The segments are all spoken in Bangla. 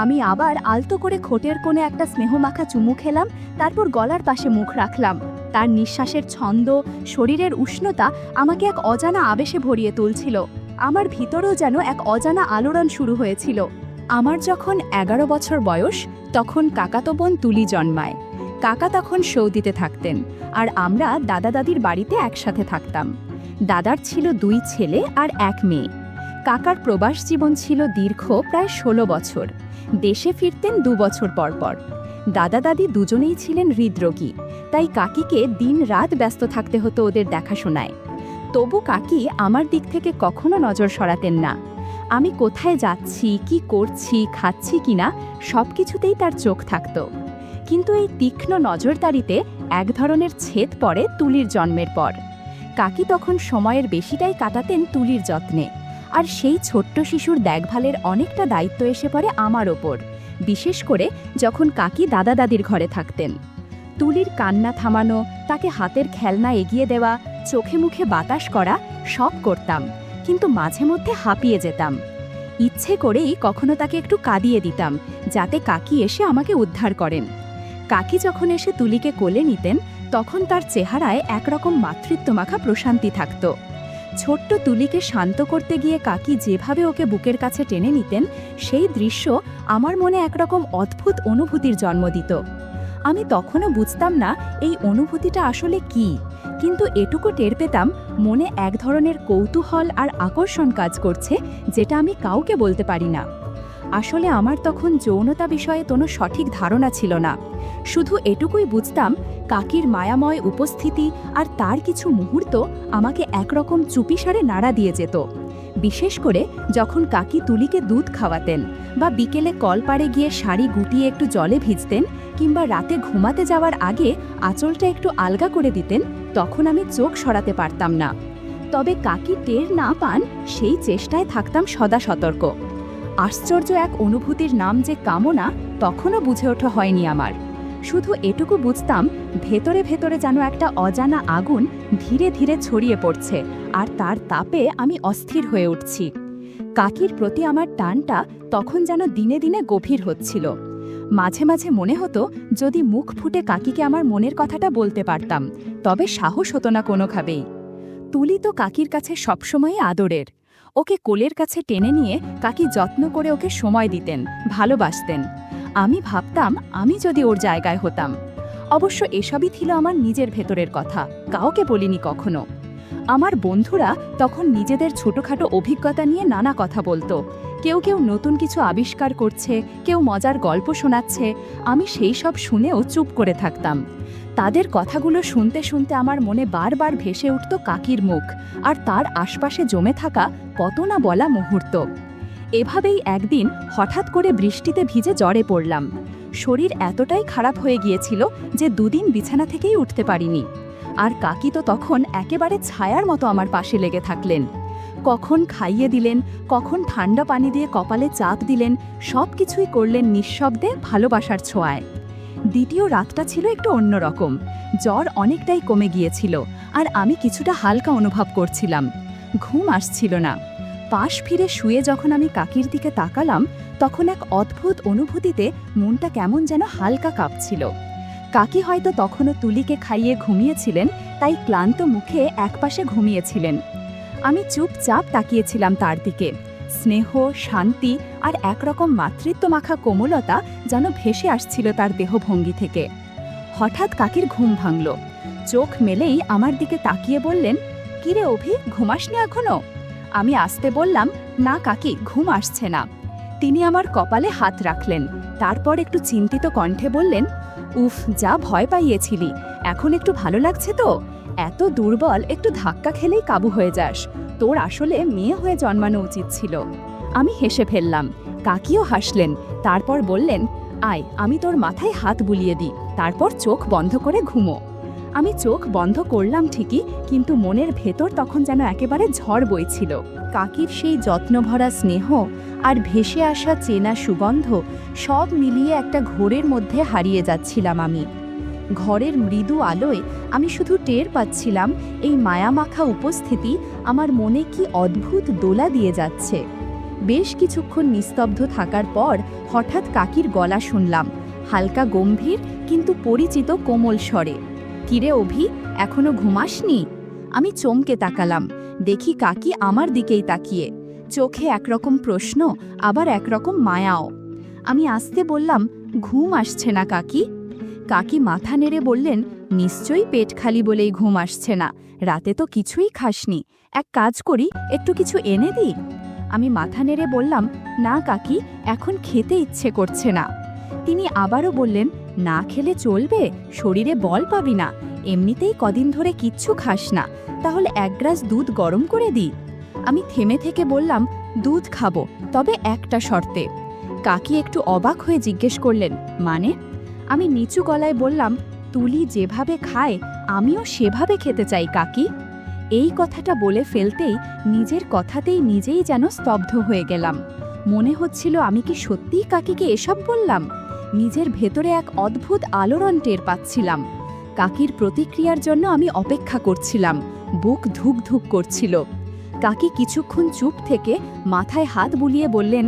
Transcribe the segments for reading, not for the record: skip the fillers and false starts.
আমি আবার আলতো করে ঠোঁটের কোণে একটা স্নেহমাখা চুমু খেলাম, তারপর গলার পাশে মুখ রাখলাম। তার নিঃশ্বাসের ছন্দ, শরীরের উষ্ণতা আমাকে এক অজানা আবেশে ভরিয়ে তুলছিল। আমার ভিতরেও যেন এক অজানা আলোড়ন শুরু হয়েছিল। আমার যখন 11 বছর বয়স, তখন কাকাতো বোন তুলি জন্মায়। কাকা তখন সৌদিতে থাকতেন, আর আমরা দাদা দাদির বাড়িতে একসাথে থাকতাম। দাদার ছিল 2 ছেলে আর 1 মেয়ে। কাকার প্রবাস জীবন ছিল দীর্ঘ, প্রায় 16 বছর। দেশে ফিরতেন 2 বছর পর পর। দাদা দাদি দুজনেই ছিলেন হৃদরোগী, তাই কাকিকে দিন রাত ব্যস্ত থাকতে হতো ওদের দেখাশোনায়। তবু কাকি আমার দিক থেকে কখনো নজর সরাতেন না। আমি কোথায় যাচ্ছি, কি করছি, খাচ্ছি কিনা সব কিছুতেই তার চোখ থাকত। কিন্তু এই তীক্ষ্ণ নজরদারিতে এক ধরনের ছেদ পড়ে তুলির জন্মের পর। কাকি তখন সময়ের বেশিটাই কাটাতেন তুলির যত্নে, আর সেই ছোট্ট শিশুর দেখভালের অনেকটা দায়িত্ব এসে পড়ে আমার ওপর, বিশেষ করে যখন কাকি দাদা দাদির ঘরে থাকতেন। তুলির কান্না থামানো, তাকে হাতের খেলনা এগিয়ে দেওয়া, চোখে মুখে বাতাস করা সব করতাম, কিন্তু মাঝে মধ্যে হাঁপিয়ে যেতাম। ইচ্ছে করেই কখনো তাকে একটু কাঁদিয়ে দিতাম, যাতে কাকি এসে আমাকে উদ্ধার করেন। কাকি যখন এসে তুলিকে কোলে নিতেন, তখন তার চেহারায় একরকম মাতৃত্বমাখা প্রশান্তি থাকত। ছোট্ট তুলিকে শান্ত করতে গিয়ে কাকি যেভাবে ওকে বুকের কাছে টেনে নিতেন, সেই দৃশ্য আমার মনে একরকম অদ্ভুত অনুভূতির জন্ম দিত। আমি তখনও বুঝতাম না এই অনুভূতিটা আসলে কি, কিন্তু এটুকু টের পেতাম মনে এক ধরনের কৌতূহল আর আকর্ষণ কাজ করছে, যেটা আমি কাউকে বলতে পারি না। আসলে আমার তখন যৌনতা বিষয়ে কোনো সঠিক ধারণা ছিল না। শুধু এটুকুই বুঝতাম, কাকির মায়াময় উপস্থিতি আর তার কিছু মুহূর্ত আমাকে একরকম চুপিসারে নাড়া দিয়ে যেত। বিশেষ করে যখন কাকি তুলিকে দুধ খাওয়াতেন, বা বিকেলে কলপাড়ে গিয়ে শাড়ি গুটিয়ে একটু জলে ভিজতেন, কিংবা রাতে ঘুমাতে যাওয়ার আগে আঁচলটা একটু আলগা করে দিতেন, তখন আমি চোখ সরাতে পারতাম না। তবে কাকি টের না পান সেই চেষ্টায় থাকতাম সদা সতর্ক। আশ্চর্য এক অনুভূতির নাম যে কামনা, তখনও বুঝে ওঠা হয়নি আমার। শুধু এটুকু বুঝতাম, ভেতরে ভেতরে যেন একটা অজানা আগুন ধীরে ধীরে ছড়িয়ে পড়ছে, আর তার তাপে আমি অস্থির হয়ে উঠছি। কাকির প্রতি আমার টানটা তখন যেন দিনে দিনে গভীর হচ্ছিল। মাঝে মাঝে মনে হতো, যদি মুখ ফুটে কাকিকে আমার মনের কথাটা বলতে পারতাম, তবে সাহস হতো না কোনোভাবেই। তুলি তো কাকির কাছে সবসময়ই আদরের। ওকে কোলের কাছে টেনে নিয়ে কাকি যত্ন করে ওকে সময় দিতেন, ভালোবাসতেন। আমি ভাবতাম আমি যদি ওর জায়গায় হতাম। অবশ্য এসবই ছিল আমার নিজের ভেতরের কথা, কাউকে বলিনি কখনো। আমার বন্ধুরা তখন নিজেদের ছোটখাটো অভিজ্ঞতা নিয়ে নানা কথা বলতো। কেউ কেউ নতুন কিছু আবিষ্কার করছে, কেউ মজার গল্প শোনাচ্ছে। আমি সেই সব শুনেও চুপ করে থাকতাম। তাদের কথাগুলো শুনতে শুনতে আমার মনে বারবার ভেসে উঠত কাকির মুখ, আর তার আশপাশে জমে থাকা কত না বলা মুহূর্ত। এভাবেই একদিন হঠাৎ করে বৃষ্টিতে ভিজে জ্বরে পড়লাম। শরীর এতটাই খারাপ হয়ে গিয়েছিল যে 2 দিন বিছানা থেকেই উঠতে পারিনি। আর কাকি তো তখন একেবারে ছায়ার মতো আমার পাশে লেগে থাকলেন। কখন খাইয়ে দিলেন, কখন ঠান্ডা পানি দিয়ে কপালে চাপ দিলেন, সব কিছুই করলেন নিঃশব্দে, ভালোবাসার ছোঁয়ায়। দ্বিতীয় রাতটা ছিল একটু অন্যরকম। জ্বর অনেকটাই কমে গিয়েছিল, আর আমি কিছুটা হালকা অনুভব করছিলাম। ঘুম আসছিল না। পাশ ফিরে শুয়ে যখন আমি কাকির দিকে তাকালাম, তখন এক অদ্ভুত অনুভূতিতে মনটা কেমন যেন হালকা কাঁপছিল। কাকি হয়তো তখনও তুলিকে খাইয়ে ঘুমিয়েছিলেন, তাই ক্লান্ত মুখে একপাশে ঘুমিয়েছিলেন। আমি চুপচাপ তাকিয়েছিলাম তার দিকে। স্নেহ, শান্তি আর একরকম মাতৃত্বমাখা কোমলতা যেন ভেসে আসছিল তার দেহভঙ্গি থেকে। হঠাৎ কাকির ঘুম ভাঙল। চোখ মেলেই আমার দিকে তাকিয়ে বললেন, কিরে অভি, ঘুমাসনি এখনো? আমি আস্তে বললাম, না কাকি, ঘুম আসছে না। তিনি আমার কপালে হাত রাখলেন, তারপর একটু চিন্তিত কণ্ঠে বললেন, উফ, যা ভয় পাইয়েছিলি, এখন একটু ভালো লাগছে তো? এত দুর্বল, একটু ধাক্কা খেলেই কাবু হয়ে যাস। তোর আসলে মেয়ে হয়ে জন্মানো উচিত ছিল। আমি হেসে ফেললাম। কাকিও হাসলেন, তারপর বললেন, আয়, আমি তোর মাথায় হাত বুলিয়ে দিই, তারপর চোখ বন্ধ করে ঘুমো। আমি চোখ বন্ধ করলাম ঠিকই, কিন্তু মনের ভেতর তখন যেন একেবারে ঝড় বইছিল। কাকির সেই যত্নভরা স্নেহ আর ভেসে আসা চেনা সুগন্ধ সব মিলিয়ে একটা ঘোরের মধ্যে হারিয়ে যাচ্ছিলাম আমি। ঘরের মৃদু আলোয় আমি শুধু টের পাচ্ছিলাম এই মায়ামাখা উপস্থিতি আমার মনে কি অদ্ভুত দোলা দিয়ে যাচ্ছে। বেশ কিছুক্ষণ নিস্তব্ধ থাকার পর হঠাৎ কাকির গলা শুনলাম, হালকা গম্ভীর কিন্তু পরিচিত কোমল স্বরে। কিরে অভি, এখনো ঘুমাসনি? আমি চমকে তাকালাম, দেখি কাকি আমার দিকেই তাকিয়ে, চোখে একরকম প্রশ্ন আবার একরকম মায়াও। আমি আস্তে বললাম, ঘুম আসছে না কাকি। কাকি মাথা নেড়ে বললেন, নিশ্চয়ই পেট খালি বলেই ঘুম আসছে না, রাতে তো কিছুই খাসনি, এক কাজ করি, একটু কিছু এনে দিই? আমি মাথা নেড়ে বললাম, না কাকি, এখন খেতে ইচ্ছে করছে না। তিনি আবারও বললেন, না খেলে চলবে, শরীরে বল পাবি না, এমনিতেই কদিন ধরে কিচ্ছু খাস না, তাহলে এক গ্লাস দুধ গরম করে দিই? আমি থেমে থেকে বললাম, দুধ খাবো, তবে একটা শর্তে। কাকি একটু অবাক হয়ে জিজ্ঞেস করলেন, মানে? আমি নিচু গলায় বললাম, তুলি যেভাবে খায় আমিও সেভাবে খেতে চাই কাকি। এই কথাটা বলে ফেলতেই নিজের কথাতেই নিজেই যেন স্তব্ধ হয়ে গেলাম। মনে হচ্ছিল আমি কি সত্যিই কাকিকে এসব বললাম? নিজের ভেতরে এক অদ্ভুত আলোড়ন টের পাচ্ছিলাম। কাকির প্রতিক্রিয়ার জন্য আমি অপেক্ষা করছিলাম, বুক ধুক ধুক করছিল। কাকি কিছুক্ষণ চুপ থেকে মাথায় হাত বুলিয়ে বললেন,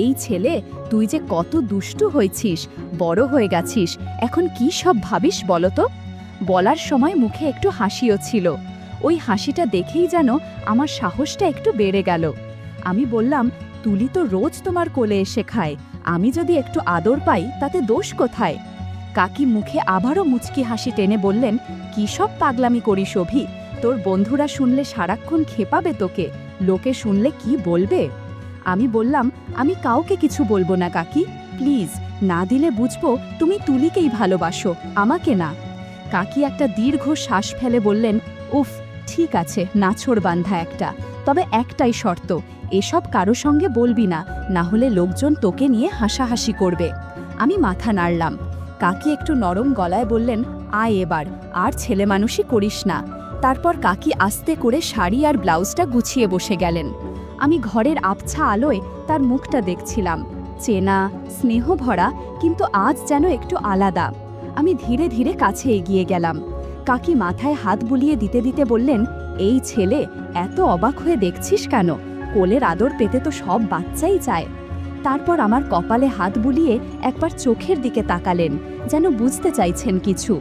এই ছেলে, তুই যে কত দুষ্টু হয়েছিস, বড় হয়ে গেছিস, এখন কি সব ভাবিস বলতো? বলার সময় মুখে একটু হাসিও ছিল। ওই হাসিটা দেখেই যেন আমার সাহসটা একটু বেড়ে গেল। আমি বললাম, তুলি তো রোজ তোমার কোলে এসে খায়, আমি যদি একটু আদর পাই তাতে দোষ কোথায়? কাকি মুখে আবারও মুচকি হাসি টেনে বললেন, কি সব পাগলামি করিস অভি, তোর বন্ধুরা শুনলে সারাক্ষণ খেপাবে তোকে, লোকে শুনলে কি বলবে? আমি বললাম, আমি কাউকে কিছু বলবো না কাকি, প্লিজ, না দিলে বুঝবো তুমি তুলিকেই ভালোবাসো, আমাকে না। কাকি একটা দীর্ঘ শ্বাস ফেলে বললেন, উফ, ঠিক আছে, নাছোড় বান্ধা একটা, তবে একটাই শর্ত, এসব কারো সঙ্গে বলবি না, না হলে লোকজন তোকে নিয়ে হাসাহাসি করবে। আমি মাথা নাড়লাম। কাকি একটু নরম গলায় বললেন, আয় এবার, আর ছেলে মানুষই করিস না। তারপর কাকি আস্তে করে শাড়ি আর ব্লাউজটা গুছিয়ে বসে গেলেন। আমি ঘরের আবছা আলোয় তার মুখটা দেখছিলাম, চেনা, স্নেহ ভরা, কিন্তু আজ যেন একটু আলাদা। আমি ধীরে ধীরে কাছে এগিয়ে গেলাম। কাকি মাথায় হাত বুলিয়ে দিতে দিতে বললেন, এই ছেলে, এত অবাক হয়ে দেখছিস কেন? কোলের আদর পেতে তো সব বাচ্চাই চায়। তারপর আমার কপালে হাত বুলিয়ে একবার চোখের দিকে তাকালেন, যেন বুঝতে চাইছেন কিছু।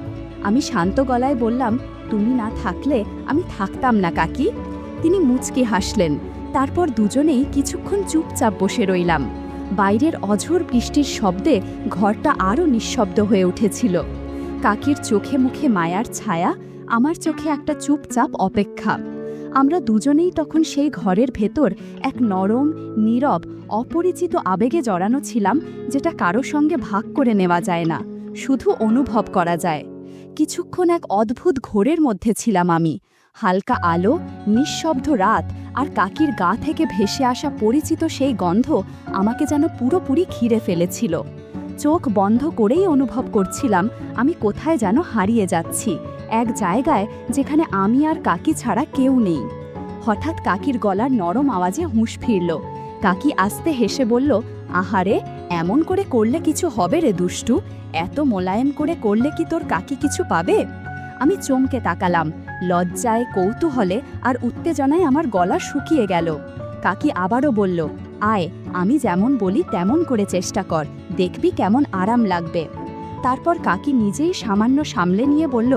আমি শান্ত গলায় বললাম, তুমি না থাকলে আমি থাকতাম না কাকি। তিনি মুচকি হাসলেন। তারপর দুজনেই কিছুক্ষণ চুপচাপ বসে রইলাম। বাইরের অঝোর বৃষ্টির শব্দে ঘরটা আরও নিঃশব্দ হয়ে উঠেছিল। কাকির চোখে মুখে মায়ার ছায়া, আমার চোখে একটা চুপচাপ অপেক্ষা। আমরা দুজনেই তখন সেই ঘরের ভেতর এক নরম, নীরব, অপরিচিত আবেগে জড়ানো ছিলাম, যেটা কারো সঙ্গে ভাগ করে নেওয়া যায় না, শুধু অনুভব করা যায়। কিছুক্ষণ এক অদ্ভুত ঘোরের মধ্যে ছিলাম আমি। হালকা আলো, নিঃশব্দ রাত, আর কাকির গা থেকে ভেসে আসা পরিচিত সেই গন্ধ আমাকে যেন পুরোপুরি ঘিরে ফেলেছিল। চোখ বন্ধ করেই অনুভব করছিলাম আমি কোথায় যেন হারিয়ে যাচ্ছি, এক জায়গায় যেখানে আমি আর কাকি ছাড়া কেউ নেই। হঠাৎ কাকির গলার নরম আওয়াজে হুঁশ ফিরল। কাকি আস্তে হেসে বলল, আহারে, এমন করে করলে কিছু হবে রে দুষ্টু, এত মোলায়েম করে করলে কি তোর কাকি কিছু পাবে? আমি চমকে তাকালাম। লজ্জায়, কৌতূহলে আর উত্তেজনায় আমার গলা শুকিয়ে গেল। কাকি আবারও বলল, আয়, আমি যেমন বলি তেমন করে চেষ্টা কর, দেখবি কেমন আরাম লাগবে। তারপর কাকি নিজেই সামান্য সামলে নিয়ে বলল,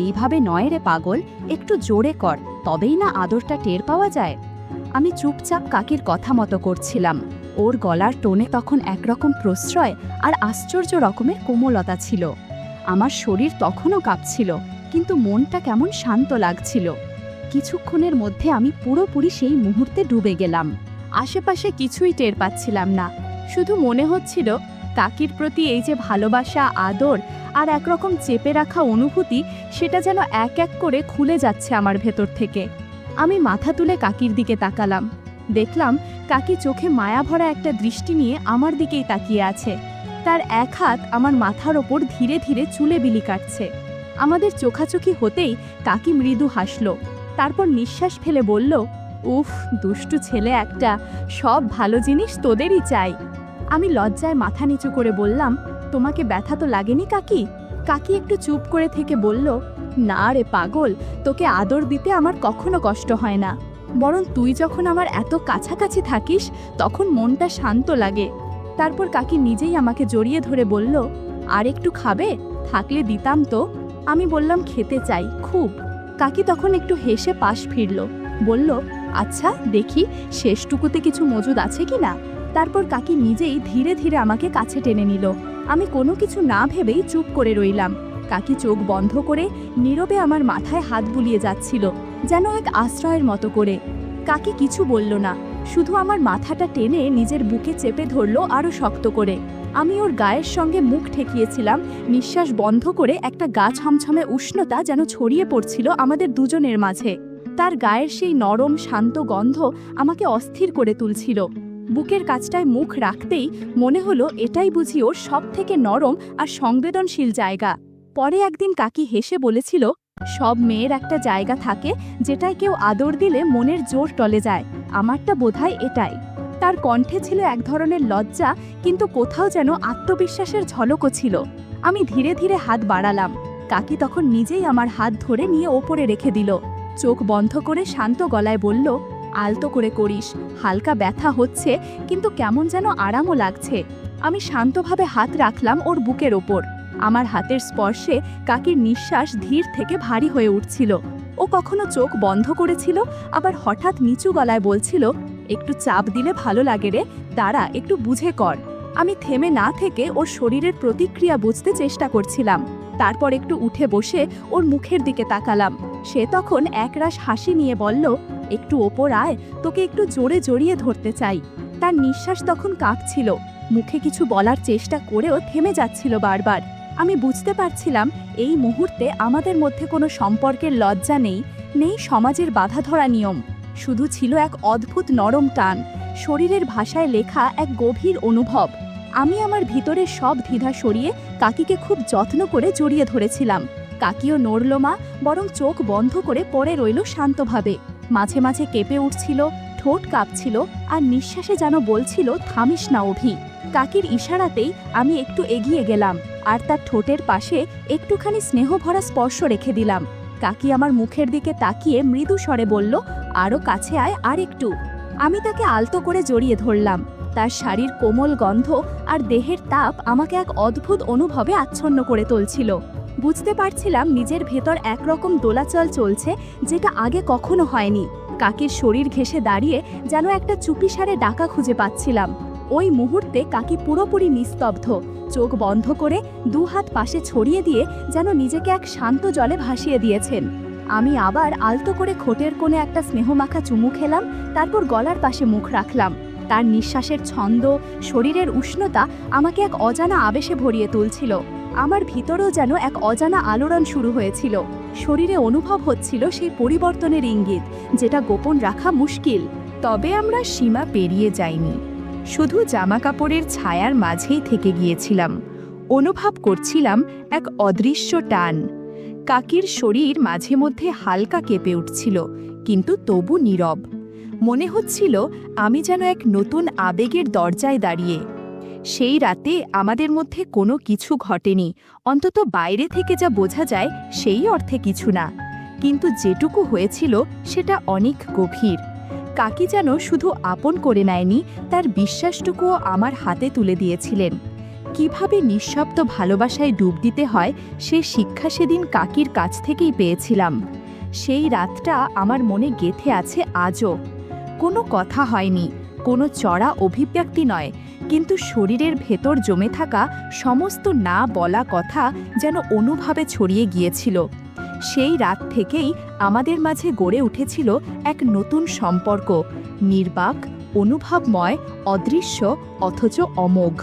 এইভাবে নয় রে পাগল, একটু জোরে কর, তবেই না আদরটা টের পাওয়া যায়। আমি চুপচাপ কাকির কথা মতো করছিলাম। ওর গলার টোনে তখন একরকম প্রশ্রয় আর আশ্চর্য রকমের কোমলতা ছিল। আমার শরীর তখনও কাঁপছিল, কিন্তু মনটা কেমন শান্ত লাগছিল। কিছুক্ষণের মধ্যে আমি পুরোপুরি সেই মুহূর্তে ডুবে গেলাম। আশেপাশে কিছুই টের পাচ্ছিলাম না, শুধু মনে হচ্ছিল কাকির প্রতি এই যে ভালোবাসা, আদর আর একরকম চেপে রাখা অনুভূতি, সেটা যেন এক এক করে খুলে যাচ্ছে আমার ভেতর থেকে। আমি মাথা তুলে কাকির দিকে তাকালাম। দেখলাম কাকি চোখে মায়া ভরা একটা দৃষ্টি নিয়ে আমার দিকেই তাকিয়ে আছে। তার এক হাত আমার মাথার ওপর ধীরে ধীরে চুলে বিলি কাটছে। আমাদের চোখাচোখি হতেই কাকি মৃদু হাসল, তারপর নিঃশ্বাস ফেলে বলল, উফ, দুষ্টু ছেলে একটা, সব ভালো জিনিস তোদেরই চাই। আমি লজ্জায় মাথা নিচু করে বললাম, তোমাকে ব্যথা তো লাগেনি কাকি? কাকি একটু চুপ করে থেকে বলল, না রে পাগল, তোকে আদর দিতে আমার কখনো কষ্ট হয় না, বরং তুই যখন আমার এত কাছাকাছি থাকিস তখন মনটা শান্ত লাগে। তারপর কাকি নিজেই আমাকে জড়িয়ে ধরে বলল, আর একটু খাবে? থাকলে দিতাম তো। আমি বললাম, খেতে চাই খুব। কাকি তখন একটু হেসে পাশ ফিরল, বলল, আচ্ছা দেখি শেষটুকুতে কিছু মজুদ আছে কি না। তারপর কাকি নিজেই ধীরে ধীরে আমাকে কাছে টেনে নিল। আমি কোনো কিছু না ভেবেই চুপ করে রইলাম। কাকি চোখ বন্ধ করে নীরবে আমার মাথায় হাত বুলিয়ে যাচ্ছিল, যেন এক আশ্রয়ের মতো করে। কাকি কিছু বলল না, শুধু আমার মাথাটা টেনে নিজের বুকে চেপে ধরলো আরও শক্ত করে। আমি ওর গায়ের সঙ্গে মুখ ঠেকিয়েছিলাম, নিঃশ্বাস বন্ধ করে। একটা গা ছমছমে উষ্ণতা যেন ছড়িয়ে পড়ছিল আমাদের দুজনের মাঝে। তার গায়ের সেই নরম শান্ত গন্ধ আমাকে অস্থির করে তুলছিল। বুকের কাছটায় মুখ রাখতেই মনে হলো এটাই বুঝি ওর সব থেকে নরম আর সংবেদনশীল জায়গা। পরে একদিন কাকি হেসে বলেছিল, সব মেয়ের একটা জায়গা থাকে যেটায় কেউ আদর দিলে মনের জোর টলে যায়, আমারটা বোধহয় এটাই। তার কণ্ঠে ছিল এক ধরনের লজ্জা, কিন্তু কোথাও যেন আত্মবিশ্বাসের ঝলকও ছিল। আমি ধীরে ধীরে হাত বাড়ালাম। কাকি তখন নিজেই আমার হাত ধরে নিয়ে ওপরে রেখে দিল। চোখ বন্ধ করে শান্ত গলায় বলল, আলতো করে করিস, হালকা ব্যথা হচ্ছে কিন্তু কেমন যেন আরামও লাগছে। আমি শান্তভাবে হাত রাখলাম ওর বুকের ওপর। আমার হাতের স্পর্শে কাকির নিঃশ্বাস ধীর থেকে ভারী হয়ে উঠছিল। ও কখনো চোখ বন্ধ করেছিল, আবার হঠাৎ নিচু গলায় বলছিল, একটু চাপ দিলে ভালো লাগে রে, দাঁড়া একটু বুঝে কর। আমি থেমে না থেকে ওর শরীরের প্রতিক্রিয়া বুঝতে চেষ্টা করছিলাম। তারপর একটু উঠে বসে ওর মুখের দিকে তাকালাম। সে তখন একরাশ হাসি নিয়ে বলল, একটু ওপর আয়, তোকে একটু জোরে জড়িয়ে ধরতে চাই। তার নিঃশ্বাস তখন কাঁপছিল, মুখে কিছু বলার চেষ্টা করেও থেমে যাচ্ছিল বারবার। আমি বুঝতে পারছিলাম এই মুহূর্তে আমাদের মধ্যে কোনো সম্পর্কের লজ্জা নেই, নেই সমাজের বাধা ধরা নিয়ম। শুধু ছিল এক অদ্ভুত নরম টান, শরীরের ভাষায় লেখা এক গভীর অনুভব। আমি আমার ভিতরের সব দ্বিধা সরিয়ে কাকিকে খুব যত্ন করে জড়িয়ে ধরেছিলাম। কাকিও নড়ল মা, বরং চোখ বন্ধ করে পড়ে রইল শান্তভাবে। মাঝে মাঝে কেঁপে উঠছিল, ঠোঁট কাঁপছিল, আর নিঃশ্বাসে যেন বলছিল, থামিস না অভি। কাকির ইশারাতেই আমি একটু এগিয়ে গেলাম, আর তার ঠোঁটের পাশে একটুখানি স্নেহভরা স্পর্শ রেখে দিলাম। কাকি আমার মুখের দিকে তাকিয়ে মৃদু স্বরে বলল, আরও কাছে আয়, আর একটু। আমি তাকে আলতো করে জড়িয়ে ধরলাম। তার শাড়ির কোমল গন্ধ আর দেহের তাপ আমাকে এক অদ্ভুত অনুভবে আচ্ছন্ন করে তুলছিল। বুঝতে পারছিলাম নিজের ভেতর একরকম দোলাচল চলছে, যেটা আগে কখনো হয়নি। কাকির শরীর ঘেঁষে দাঁড়িয়ে যেন একটা চুপিসারে ডাকা খুঁজে পাচ্ছিলাম। ওই মুহূর্তে কাকি পুরোপুরি নিস্তব্ধ, চোখ বন্ধ করে দুহাত পাশে ছড়িয়ে দিয়ে যেন নিজেকে এক শান্ত জলে ভাসিয়ে দিয়েছেন। আমি আবার আলতো করে ঠোঁটের কোণে একটা স্নেহমাখা চুমু খেলাম, তারপর গলার পাশে মুখ রাখলাম। তার নিঃশ্বাসের ছন্দ, শরীরের উষ্ণতা আমাকে এক অজানা আবেশে ভরিয়ে তুলছিল। আমার ভিতরেও যেন এক অজানা আলোড়ন শুরু হয়েছিল। শরীরে অনুভব হচ্ছিল সেই পরিবর্তনের ইঙ্গিত, যেটা গোপন রাখা মুশকিল। তবে আমরা সীমা পেরিয়ে যাইনি, শুধু জামাকাপড়ের ছায়ার মাঝেই থেকে গিয়েছিলাম। অনুভব করছিলাম এক অদৃশ্য টান। কাকির শরীর মাঝে মধ্যে হালকা কেঁপে উঠছিল, কিন্তু তবু নীরব। মনে হচ্ছিল আমি যেন এক নতুন আবেগের দরজায় দাঁড়িয়ে। সেই রাতে আমাদের মধ্যে কোনো কিছু ঘটেনি, অন্তত বাইরে থেকে যা বোঝা যায় সেই অর্থে কিছু না। কিন্তু যেটুকু হয়েছিল সেটা অনেক গভীর। কাকি যেন শুধু আপন করে নেয়নি, তার বিশ্বাসটুকুও আমার হাতে তুলে দিয়েছিলেন। কিভাবে নিঃশব্দ ভালোবাসায় ডুব দিতে হয় সে শিক্ষা সেদিন কাকির কাছ থেকেই পেয়েছিলাম। সেই রাতটা আমার মনে গেঁথে আছে আজও। কোনো কথা হয়নি, কোনো চড়া অভিব্যক্তি নয়, কিন্তু শরীরের ভেতর জমে থাকা সমস্ত না বলা কথা যেন অনুভবে ছড়িয়ে গিয়েছিল। সেই রাত থেকেই আমাদের মাঝে গড়ে উঠেছিল এক নতুন সম্পর্ক, নির্বাক, অনুভবময়, অদৃশ্য অথচ অমোঘ।